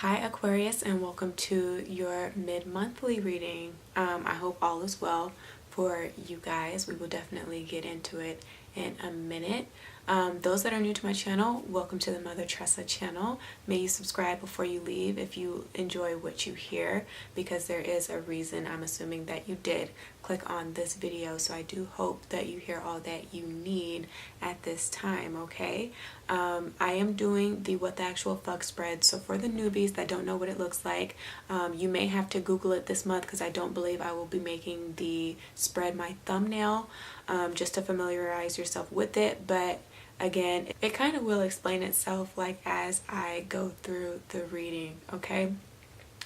Hi Aquarius, and welcome to your mid-monthly reading. I hope all is well for you guys. We will definitely get into it in a minute. Those that are new to my channel, welcome to the Mother Tressa channel. May you subscribe before you leave if you enjoy what you hear, because there is a reason I'm assuming that you did click on this video. So I do hope that you hear all that you need at this time, okay? I am doing the What the Actual Fuck spread. So for the newbies that don't know what it looks like, you may have to Google it this month, because I don't believe I will be making the spread my thumbnail, just to familiarize yourself with it. But again, it kind of will explain itself like as I go through the reading, okay?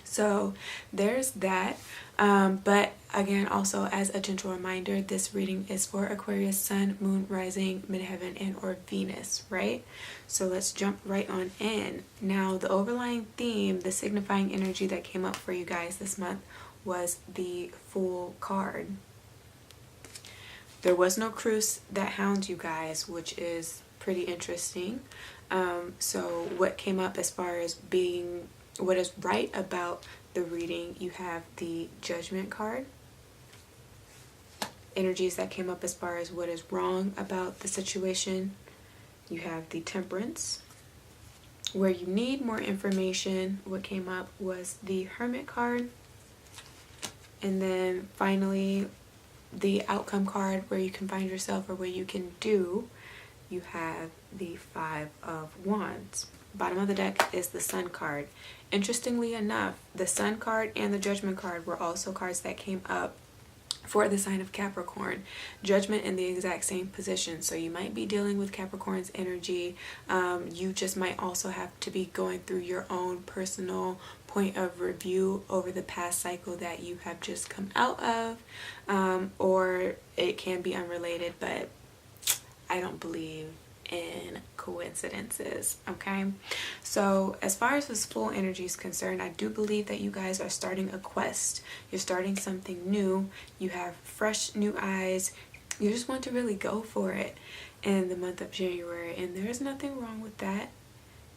So there's that. But again, also as a gentle reminder, this reading is for Aquarius, Sun, Moon, Rising, Midheaven, and or Venus, right? So let's jump right on in. Now, the overlying theme, the signifying energy that came up for you guys this month was the Fool card. There was no cruise that hounds you guys, which is pretty interesting. So what came up as far as being what is right about the reading, you have the Judgment card. Energies that came up as far as what is wrong about the situation, you have the Temperance. Where you need more information, what came up was the Hermit card. And then finally, the Outcome card, where you can find yourself or where you can do, you have the Five of Wands. Bottom of the deck is the Sun card. Interestingly enough, the Sun card and the Judgment card were also cards that came up for the sign of Capricorn. Judgment in the exact same position. So you might be dealing with Capricorn's energy. You just might also have to be going through your own personal point of review over the past cycle that you have just come out of. Or it can be unrelated, but I don't believe in coincidences, okay? So as far as this full energy is concerned, I do believe that you guys are starting a quest. You're starting something new. You have fresh new eyes. You just want to really go for it in the month of January, and there's nothing wrong with that,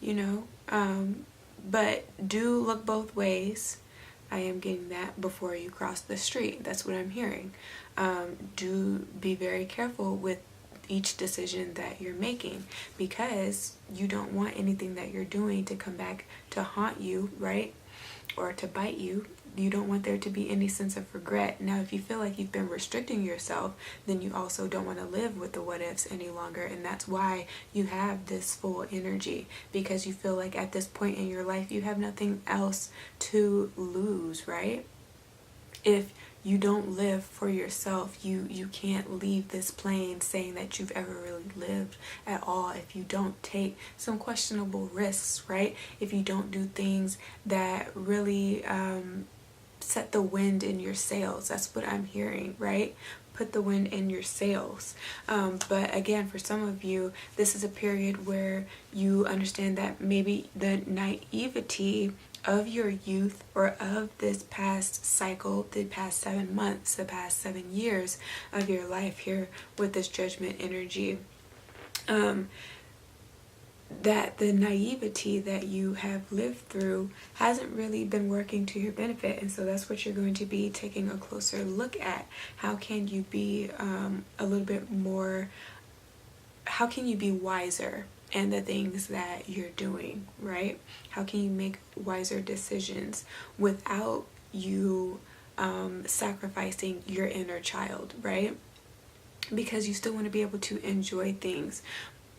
you know. But do look both ways. I am getting that before you cross the street. That's what I'm hearing. Do be very careful with each decision that you're making, because you don't want anything that you're doing to come back to haunt you, right? Or to bite you. You don't want there to be any sense of regret. Now, if you feel like you've been restricting yourself, then you also don't want to live with the what ifs any longer. And that's why you have this full energy, because you feel like at this point in your life, you have nothing else to lose, right? If you don't live for yourself, you can't leave this plane saying that you've ever really lived at all. If you don't take some questionable risks, right? If you don't do things that really set the wind in your sails. That's what I'm hearing, right? Put the wind in your sails. But again, for some of you, this is a period where you understand that maybe the naivety of your youth, or of this past cycle, the past 7 months, the past 7 years of your life here with this Judgment energy, that the naivety that you have lived through hasn't really been working to your benefit. And so that's what you're going to be taking a closer look at. How can you be a little bit more, how can you be wiser in the things that you're doing, right? How can you make wiser decisions without you sacrificing your inner child, right? Because you still want to be able to enjoy things,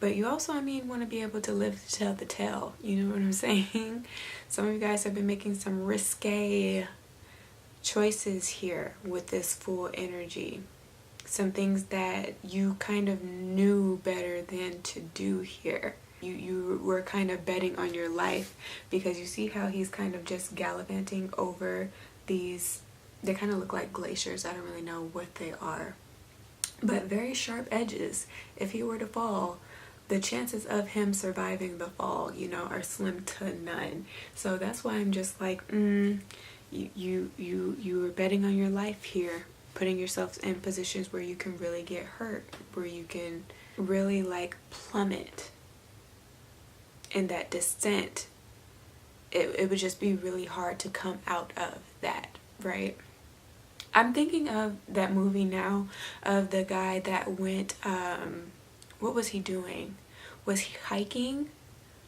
but you also, want to be able to live to tell the tale. You know what I'm saying? Some of you guys have been making some risque choices here with this full energy. Some things that you kind of knew better than to do here. You were kind of betting on your life, because you see how he's kind of just gallivanting over these, they kind of look like glaciers. I don't really know what they are, but very sharp edges. If he were to fall, the chances of him surviving the fall, are slim to none. So that's why I'm just like, you were betting on your life here, putting yourself in positions where you can really get hurt, where you can really plummet in that descent it would just be really hard to come out of that, right? I'm thinking of that movie now, of the guy that went, what was he doing? Was he hiking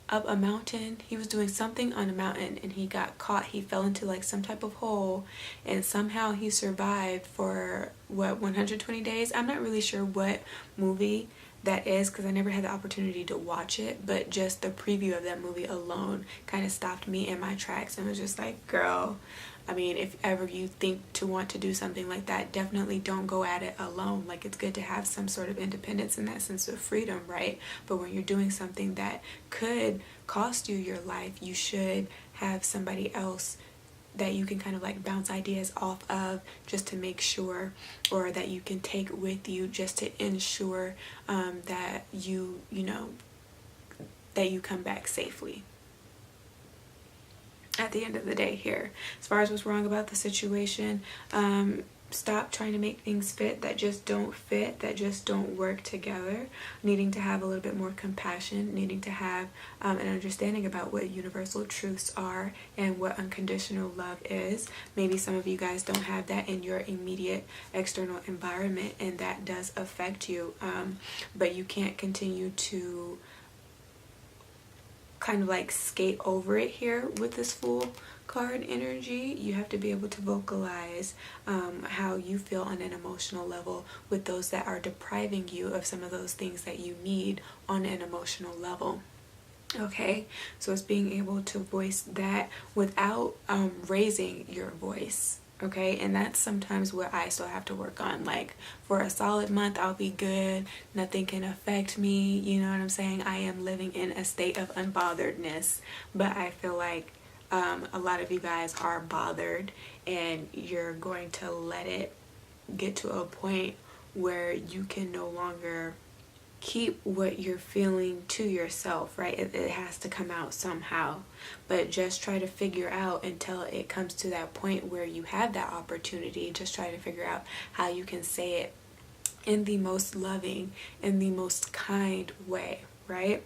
up a mountain? He was doing something on a mountain and he got caught. He fell into like some type of hole and somehow he survived for what, 120 days? I'm not really sure what movie that is because I never had the opportunity to watch it, but just the preview of that movie alone kind of stopped me in my tracks and was just like, girl, I mean, if ever you think to want to do something like that, definitely don't go at it alone. Like, it's good to have some sort of independence and that sense of freedom, right? But when you're doing something that could cost you your life, you should have somebody else that you can kind of like bounce ideas off of, just to make sure, or that you can take with you just to ensure that you know, that you come back safely. At the end of the day here, as far as what's wrong about the situation, stop trying to make things fit that just don't fit, that just don't work together. Needing to have a little bit more compassion, needing to have an understanding about what universal truths are and what unconditional love is. Maybe some of you guys don't have that in your immediate external environment, and that does affect you, but you can't continue to kind of like skate over it here with this Fool card energy. You have to be able to vocalize how you feel on an emotional level with those that are depriving you of some of those things that you need on an emotional level. Okay, so it's being able to voice that without raising your voice. Okay, and that's sometimes what I still have to work on. Like, for a solid month I'll be good, nothing can affect me, you know what I'm saying? I am living in a state of unbotheredness, but I feel like a lot of you guys are bothered, and you're going to let it get to a point where you can no longer keep what you're feeling to yourself, right? It has to come out somehow, but just try to figure out until it comes to that point where you have that opportunity. Just try to figure out how you can say it in the most loving, in the most kind way, right?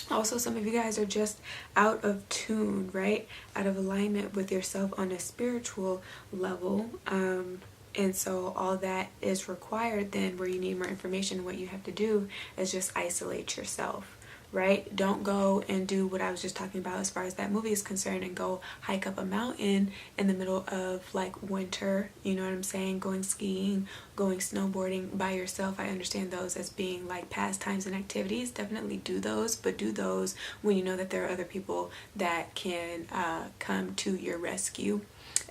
Also, some of you guys are just out of tune, right? Out of alignment with yourself on a spiritual level. And so all that is required then, where you need more information, what you have to do is just isolate yourself, right? Don't go and do what I was just talking about as far as that movie is concerned and go hike up a mountain in the middle of like winter, you know what I'm saying? Going skiing, going snowboarding by yourself. I understand those as being like pastimes and activities. Definitely do those, but do those when you know that there are other people that can come to your rescue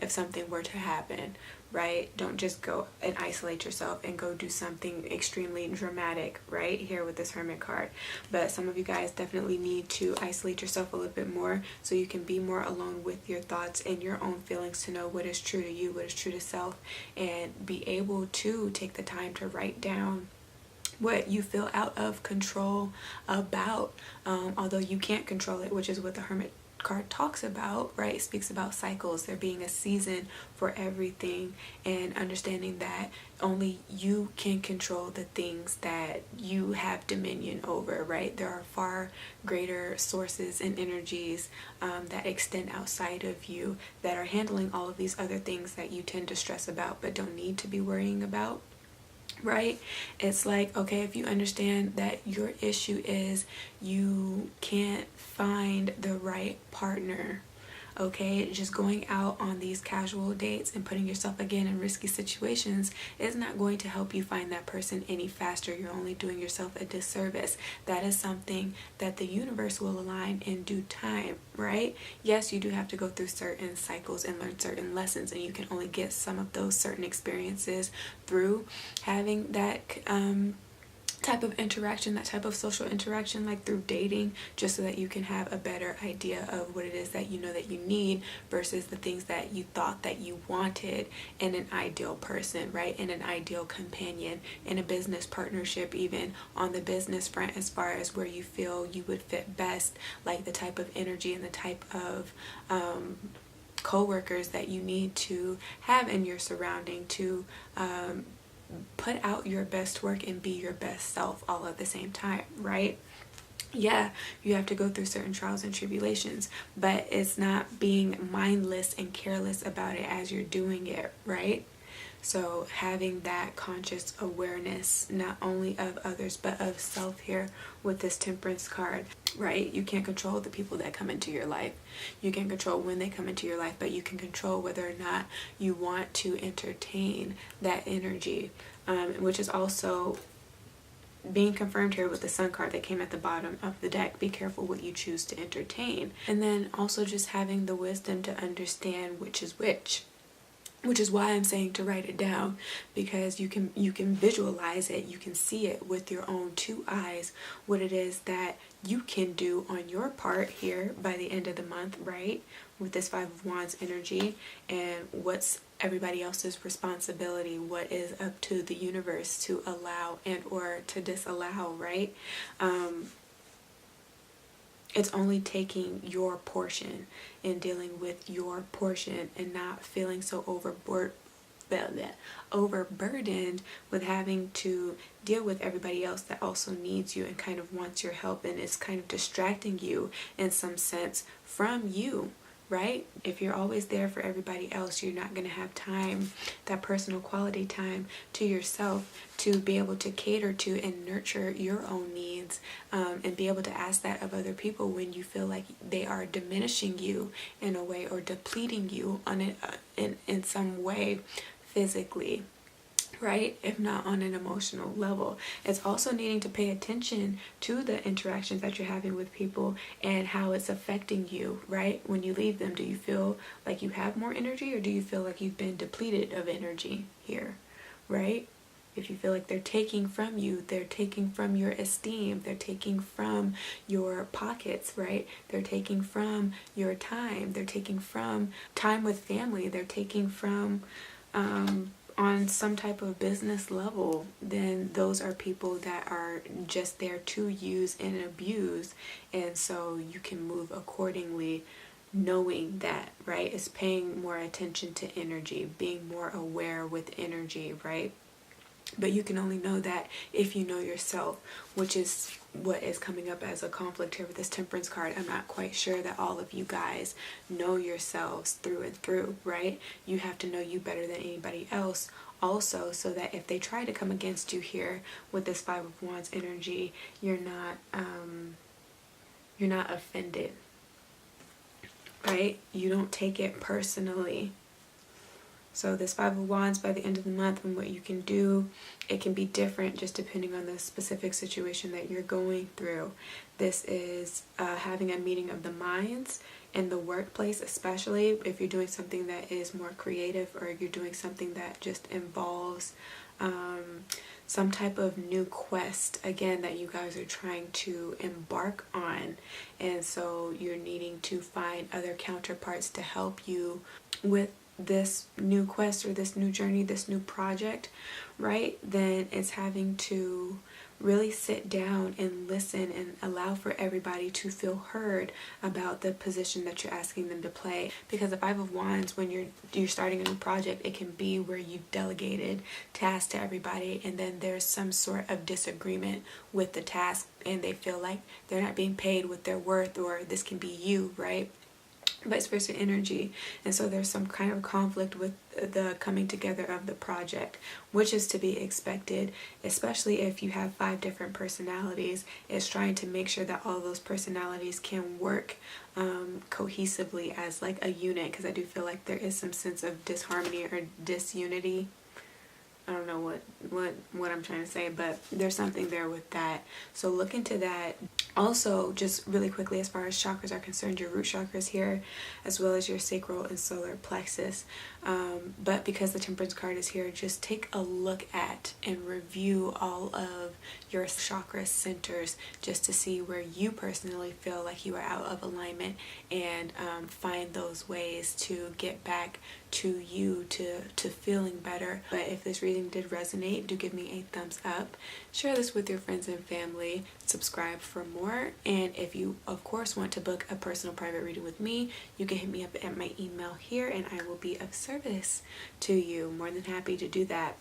if something were to happen. Right? Don't just go and isolate yourself and go do something extremely dramatic, right? Here with this Hermit card. But some of you guys definitely need to isolate yourself a little bit more so you can be more alone with your thoughts and your own feelings to know what is true to you, what is true to self, and be able to take the time to write down what you feel out of control about, although you can't control it, which is what the Hermit card talks about, right? It speaks about cycles, there being a season for everything, and understanding that only you can control the things that you have dominion over, right? There are far greater sources and energies that extend outside of you that are handling all of these other things that you tend to stress about but don't need to be worrying about. Right? It's like, okay, if you understand that your issue is you can't find the right partner, okay, just going out on these casual dates and putting yourself again in risky situations is not going to help you find that person any faster. You're only doing yourself a disservice. That is something that the universe will align in due time, right? Yes, you do have to go through certain cycles and learn certain lessons, and you can only get some of those certain experiences through having that type of interaction, that type of social interaction, like through dating, just so that you can have a better idea of what it is that you know that you need versus the things that you thought that you wanted in an ideal person, right? In an ideal companion, in a business partnership, even on the business front, as far as where you feel you would fit best, like the type of energy and the type of co-workers that you need to have in your surrounding to put out your best work and be your best self all at the same time, right? yeah, you have to go through certain trials and tribulations, but it's not being mindless and careless about it as you're doing it, right? So having that conscious awareness, not only of others, but of self here with this Temperance card, right? You can't control the people that come into your life. You can't control when they come into your life, but you can control whether or not you want to entertain that energy, which is also being confirmed here with the Sun card that came at the bottom of the deck. Be careful what you choose to entertain. And then also just having the wisdom to understand which is which is why I'm saying to write it down, because you can visualize it, you can see it with your own two eyes, what it is that you can do on your part here by the end of the month, right? With this Five of Wands energy, and what's everybody else's responsibility, what is up to the universe to allow and or to disallow, right? It's only taking your portion and dealing with your portion and not feeling so overburdened with having to deal with everybody else that also needs you and kind of wants your help and is kind of distracting you in some sense from you, right? If you're always there for everybody else, you're not going to have time, that personal quality time to yourself, to be able to cater to and nurture your own needs, and be able to ask that of other people when you feel like they are diminishing you in a way or depleting you on in some way physically, right? If not on an emotional level. It's also needing to pay attention to the interactions that you're having with people and how it's affecting you, right? When you leave them, do you feel like you have more energy, or do you feel like you've been depleted of energy here, right? If you feel like they're taking from you, they're taking from your esteem, they're taking from your pockets, right? They're taking from your time, they're taking from time with family, they're taking from on some type of business level, then those are people that are just there to use and abuse. And so you can move accordingly, knowing that, right? It's paying more attention to energy, being more aware with energy, right? But you can only know that if you know yourself, which is what is coming up as a conflict here with this Temperance card. I'm not quite sure that all of you guys know yourselves through and through, right? You have to know you better than anybody else also, so that if they try to come against you here with this Five of Wands energy, you're not offended, right? You don't take it personally. So this Five of Wands by the end of the month, and what you can do, it can be different just depending on the specific situation that you're going through. This is having a meeting of the minds in the workplace, especially if you're doing something that is more creative, or you're doing something that just involves some type of new quest, again, that you guys are trying to embark on. And so you're needing to find other counterparts to help you with this new quest or this new journey, this new project, right? Then it's having to really sit down and listen and allow for everybody to feel heard about the position that you're asking them to play. Because the Five of Wands, when you're starting a new project, it can be where you've delegated tasks to everybody, and then there's some sort of disagreement with the task, and they feel like they're not being paid what they're worth, or this can be you, right? Vice versa energy. And so there's some kind of conflict with the coming together of the project, which is to be expected, especially if you have 5 different personalities. It's trying to make sure that all those personalities can work cohesively as like a unit, because I do feel like there is some sense of disharmony or disunity. I don't know what I'm trying to say, but there's something there with that. So look into that. Also, just really quickly, as far as chakras are concerned, your root chakras here, as well as your sacral and solar plexus. But because the Temperance card is here, just take a look at and review all of your chakra centers, just to see where you personally feel like you are out of alignment, and find those ways to get back to you, to feeling better. But if this reading did resonate, do give me a thumbs up, share this with your friends and family, subscribe for more, and if you of course want to book a personal private reading with me, you can hit me up at my email here, and I will be of service to you. More than happy to do that.